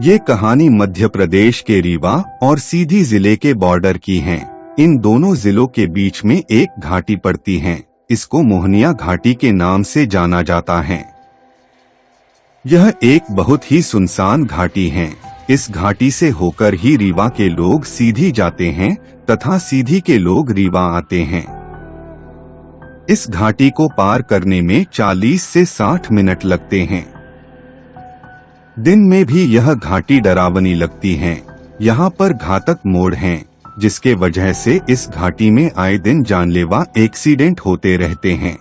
ये कहानी मध्य प्रदेश के रीवा और सीधी जिले के बॉर्डर की है। इन दोनों जिलों के बीच में एक घाटी पड़ती है। इसको मोहनिया घाटी के नाम से जाना जाता है। यह एक बहुत ही सुनसान घाटी है। इस घाटी से होकर ही रीवा के लोग सीधी जाते हैं तथा सीधी के लोग रीवा आते हैं। इस घाटी को पार करने में 40 से 60 मिनट लगते हैं। दिन में भी यह घाटी डरावनी लगती है। यहाँ पर घातक मोड़ हैं, जिसके वजह से इस घाटी में आए दिन जानलेवा एक्सीडेंट होते रहते हैं।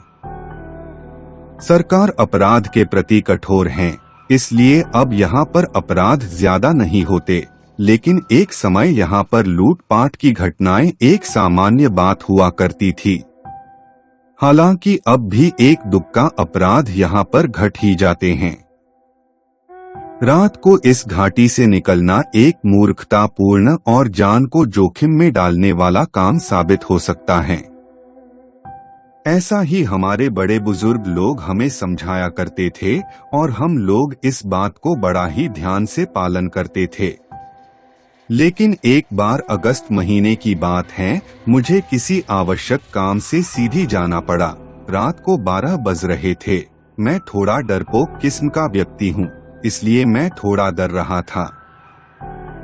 सरकार अपराध के प्रति कठोर है, इसलिए अब यहाँ पर अपराध ज्यादा नहीं होते, लेकिन एक समय यहाँ पर लूटपाट की घटनाएं एक सामान्य बात हुआ करती थी। हालांकि अब भी एक दुक्का अपराध यहाँ पर घट ही जाते हैं। रात को इस घाटी से निकलना एक मूर्खतापूर्ण और जान को जोखिम में डालने वाला काम साबित हो सकता है। ऐसा ही हमारे बड़े बुजुर्ग लोग हमें समझाया करते थे और हम लोग इस बात को बड़ा ही ध्यान से पालन करते थे। लेकिन एक बार अगस्त महीने की बात है, मुझे किसी आवश्यक काम से सीधी जाना पड़ा। रात को 12 बज रहे थे। मैं थोड़ा डरपोक किस्म का व्यक्ति हूँ, इसलिए मैं थोड़ा डर रहा था,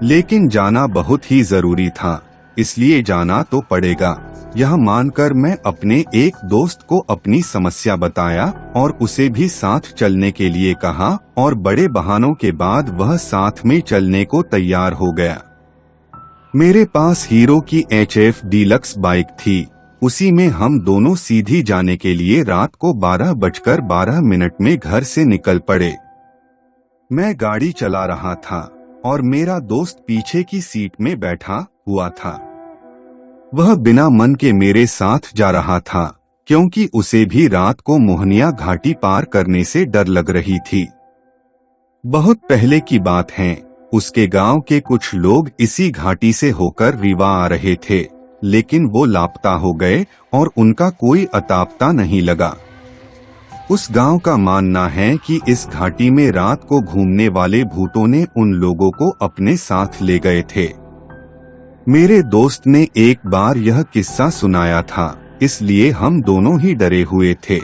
लेकिन जाना बहुत ही जरूरी था, इसलिए जाना तो पड़ेगा। यह मानकर मैं अपने एक दोस्त को अपनी समस्या बताया और उसे भी साथ चलने के लिए कहा और बड़े बहानों के बाद वह साथ में चलने को तैयार हो गया। मेरे पास हीरो की HF डीलक्स बाइक थी। उसी में हम दोनों सीधी जाने के लिए रात को 12:12 में घर से निकल पड़े। मैं गाड़ी चला रहा था और मेरा दोस्त पीछे की सीट में बैठा हुआ था। वह बिना मन के मेरे साथ जा रहा था, क्योंकि उसे भी रात को मोहनिया घाटी पार करने से डर लग रही थी। बहुत पहले की बात है, उसके गांव के कुछ लोग इसी घाटी से होकर रीवा आ रहे थे, लेकिन वो लापता हो गए और उनका कोई अता पता नहीं लगा। उस गांव का मानना है कि इस घाटी में रात को घूमने वाले भूतों ने उन लोगों को अपने साथ ले गए थे। मेरे दोस्त ने एक बार यह किस्सा सुनाया था, इसलिए हम दोनों ही डरे हुए थे।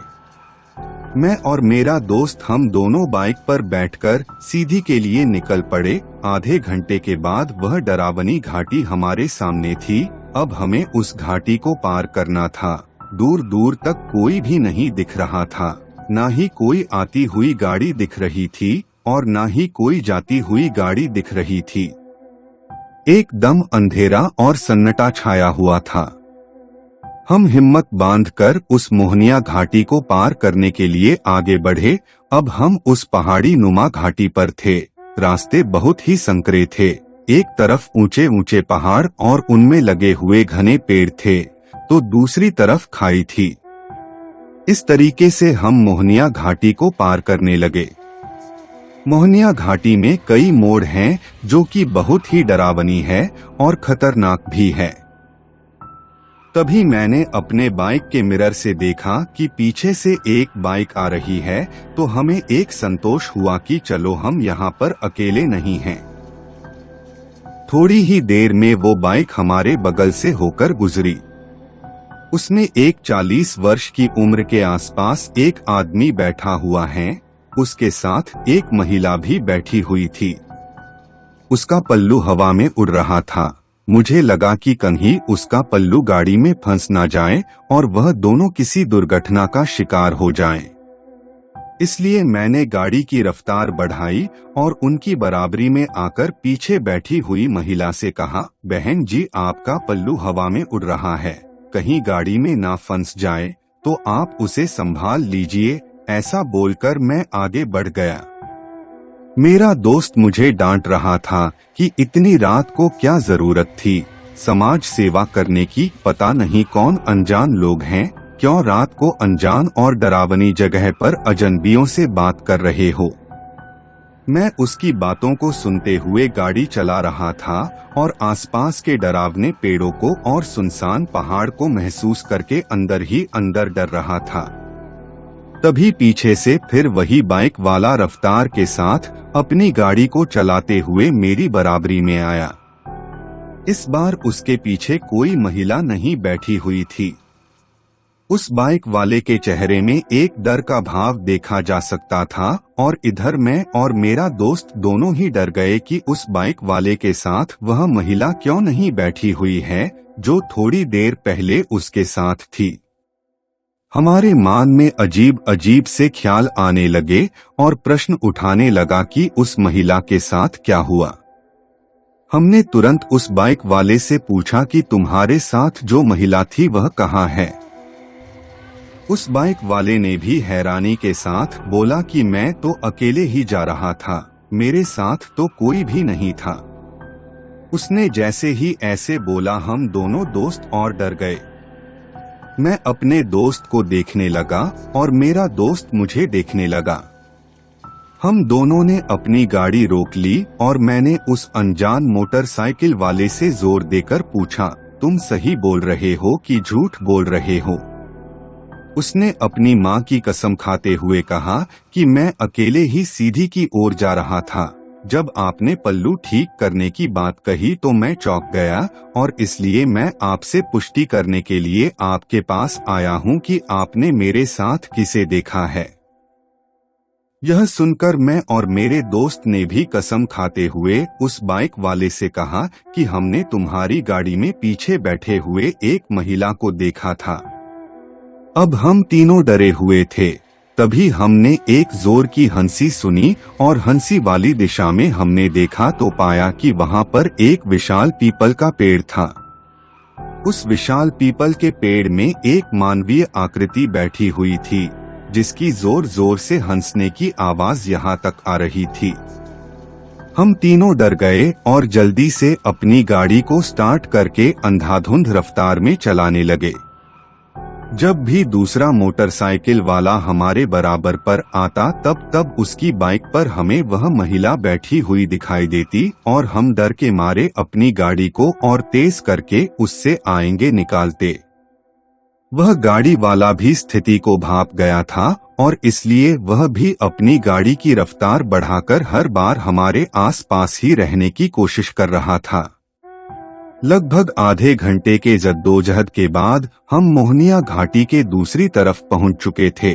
मैं और मेरा दोस्त हम दोनों बाइक पर बैठकर सीधी के लिए निकल पड़े। आधे घंटे के बाद वह डरावनी घाटी हमारे सामने थी। अब हमें उस घाटी को पार करना था। दूर दूर तक कोई भी नहीं दिख रहा था, ना ही कोई आती हुई गाड़ी दिख रही थी और ना ही कोई जाती हुई गाड़ी दिख रही थी। एकदम अंधेरा और सन्नाटा छाया हुआ था। हम हिम्मत बांधकर उस मोहनिया घाटी को पार करने के लिए आगे बढ़े। अब हम उस पहाड़ी नुमा घाटी पर थे। रास्ते बहुत ही संकरे थे। एक तरफ ऊंचे ऊंचे पहाड़ और उनमें लगे हुए घने पेड़ थे, तो दूसरी तरफ खाई थी। इस तरीके से हम मोहनिया घाटी को पार करने लगे। मोहनिया घाटी में कई मोड़ हैं, जो कि बहुत ही डरावनी है और खतरनाक भी है। तभी मैंने अपने बाइक के मिरर से देखा कि पीछे से एक बाइक आ रही है, तो हमें एक संतोष हुआ कि चलो हम यहाँ पर अकेले नहीं हैं। थोड़ी ही देर में वो बाइक हमारे बगल से होकर गुजरी। उसमें एक 40 वर्ष की उम्र के आसपास एक आदमी बैठा हुआ है। उसके साथ एक महिला भी बैठी हुई थी। उसका पल्लू हवा में उड़ रहा था। मुझे लगा कि कहीं उसका पल्लू गाड़ी में फंस ना जाए और वह दोनों किसी दुर्घटना का शिकार हो जाएं। इसलिए मैंने गाड़ी की रफ्तार बढ़ाई और उनकी बराबरी में आकर पीछे बैठी हुई महिला से कहा, बहन जी, आपका पल्लू हवा में उड़ रहा है, कहीं गाड़ी में ना फंस जाए, तो आप उसे संभाल लीजिए। ऐसा बोलकर मैं आगे बढ़ गया। मेरा दोस्त मुझे डांट रहा था कि इतनी रात को क्या जरूरत थी समाज सेवा करने की। पता नहीं कौन अनजान लोग हैं, क्यों रात को अनजान और डरावनी जगह पर अजनबियों से बात कर रहे हो। मैं उसकी बातों को सुनते हुए गाड़ी चला रहा था और आसपास के डरावने पेड़ों को और सुनसान पहाड़ को महसूस करके अंदर ही अंदर डर रहा था। तभी पीछे से फिर वही बाइक वाला रफ्तार के साथ अपनी गाड़ी को चलाते हुए मेरी बराबरी में आया। इस बार उसके पीछे कोई महिला नहीं बैठी हुई थी। उस बाइक वाले के चेहरे में एक डर का भाव देखा जा सकता था और इधर मैं और मेरा दोस्त दोनों ही डर गए कि उस बाइक वाले के साथ वह महिला क्यों नहीं बैठी हुई है जो थोड़ी देर पहले उसके साथ थी। हमारे मन में अजीब अजीब से ख्याल आने लगे और प्रश्न उठाने लगा कि उस महिला के साथ क्या हुआ। हमने तुरंत उस बाइक वाले से पूछा कि तुम्हारे साथ जो महिला थी वह कहाँ है। उस बाइक वाले ने भी हैरानी के साथ बोला कि मैं तो अकेले ही जा रहा था, मेरे साथ तो कोई भी नहीं था। उसने जैसे ही ऐसे बोला हम दोनों दोस्त और डर गए। मैं अपने दोस्त को देखने लगा और मेरा दोस्त मुझे देखने लगा। हम दोनों ने अपनी गाड़ी रोक ली और मैंने उस अनजान मोटरसाइकिल वाले से जोर देकर पूछा, तुम सही बोल रहे हो कि झूठ बोल रहे हो? उसने अपनी माँ की कसम खाते हुए कहा कि मैं अकेले ही सीधी की ओर जा रहा था। जब आपने पल्लू ठीक करने की बात कही तो मैं चौंक गया और इसलिए मैं आपसे पुष्टि करने के लिए आपके पास आया हूँ कि आपने मेरे साथ किसे देखा है। यह सुनकर मैं और मेरे दोस्त ने भी कसम खाते हुए उस बाइक वाले से कहा कि हमने तुम्हारी गाड़ी में पीछे बैठे हुए एक महिला को देखा था। अब हम तीनों डरे हुए थे। तभी हमने एक जोर की हंसी सुनी और हंसी वाली दिशा में हमने देखा तो पाया कि वहां पर एक विशाल पीपल का पेड़ था। उस विशाल पीपल के पेड़ में एक मानवीय आकृति बैठी हुई थी जिसकी जोर जोर से हंसने की आवाज यहाँ तक आ रही थी। हम तीनों डर गए और जल्दी से अपनी गाड़ी को स्टार्ट करके अंधाधुंध रफ्तार में चलाने लगे। जब भी दूसरा मोटरसाइकिल वाला हमारे बराबर पर आता तब उसकी बाइक पर हमें वह महिला बैठी हुई दिखाई देती और हम डर के मारे अपनी गाड़ी को और तेज करके उससे आएंगे निकालते। वह गाड़ी वाला भी स्थिति को भांप गया था और इसलिए वह भी अपनी गाड़ी की रफ्तार बढ़ाकर हर बार हमारे आसपास ही रहने की कोशिश कर रहा था। लगभग आधे घंटे के जद्दोजहद के बाद हम मोहनिया घाटी के दूसरी तरफ पहुंच चुके थे।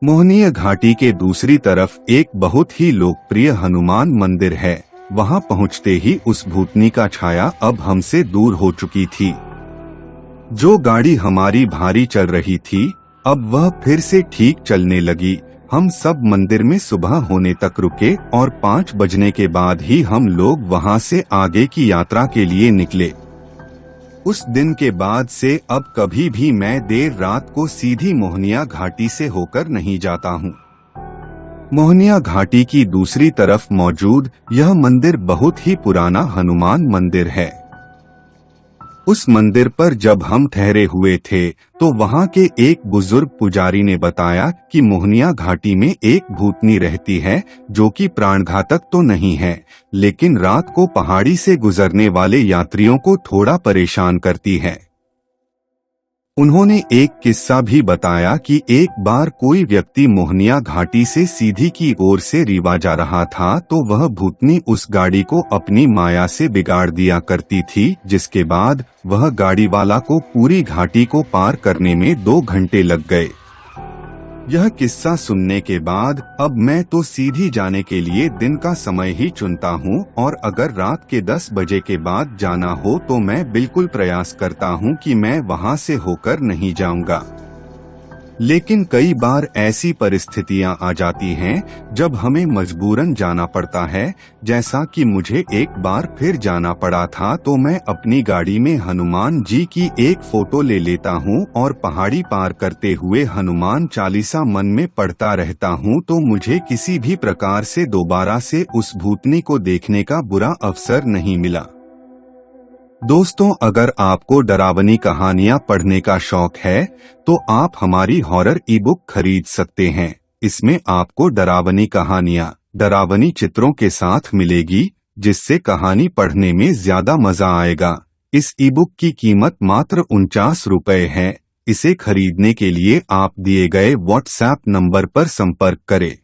मोहनिया घाटी के दूसरी तरफ एक बहुत ही लोकप्रिय हनुमान मंदिर है। वहां पहुंचते ही उस भूतनी का छाया अब हमसे दूर हो चुकी थी। जो गाड़ी हमारी भारी चल रही थी अब वह फिर से ठीक चलने लगी। हम सब मंदिर में सुबह होने तक रुके और 5 बजने के बाद ही हम लोग वहां से आगे की यात्रा के लिए निकले। उस दिन के बाद से अब कभी भी मैं देर रात को सीधी मोहनिया घाटी से होकर नहीं जाता हूँ। मोहनिया घाटी की दूसरी तरफ मौजूद यह मंदिर बहुत ही पुराना हनुमान मंदिर है। उस मंदिर पर जब हम ठहरे हुए थे तो वहां के एक बुजुर्ग पुजारी ने बताया कि मोहनिया घाटी में एक भूतनी रहती है जो कि प्राणघातक तो नहीं है लेकिन रात को पहाड़ी से गुजरने वाले यात्रियों को थोड़ा परेशान करती है। उन्होंने एक किस्सा भी बताया कि एक बार कोई व्यक्ति मोहनिया घाटी से सीधी की ओर से रीवा जा रहा था तो वह भूतनी उस गाड़ी को अपनी माया से बिगाड़ दिया करती थी, जिसके बाद वह गाड़ी वाला को पूरी घाटी को पार करने में 2 घंटे लग गए। यह किस्सा सुनने के बाद अब मैं तो सीधी जाने के लिए दिन का समय ही चुनता हूँ और अगर रात के 10 बजे के बाद जाना हो तो मैं बिल्कुल प्रयास करता हूँ कि मैं वहाँ से होकर नहीं जाऊँगा। लेकिन कई बार ऐसी परिस्थितियां आ जाती हैं जब हमें मजबूरन जाना पड़ता है, जैसा कि मुझे एक बार फिर जाना पड़ा था तो मैं अपनी गाड़ी में हनुमान जी की एक फोटो ले लेता हूं और पहाड़ी पार करते हुए हनुमान चालीसा मन में पढ़ता रहता हूं तो मुझे किसी भी प्रकार से दोबारा से उस भूतनी को देखने का बुरा अवसर नहीं मिला। दोस्तों, अगर आपको डरावनी कहानियां पढ़ने का शौक है तो आप हमारी हॉरर ई बुक खरीद सकते हैं। इसमें आपको डरावनी कहानियां डरावनी चित्रों के साथ मिलेगी, जिससे कहानी पढ़ने में ज्यादा मजा आएगा। इस ई बुक की कीमत मात्र 49 रुपए है। इसे खरीदने के लिए आप दिए गए व्हाट्सएप नंबर पर संपर्क करें।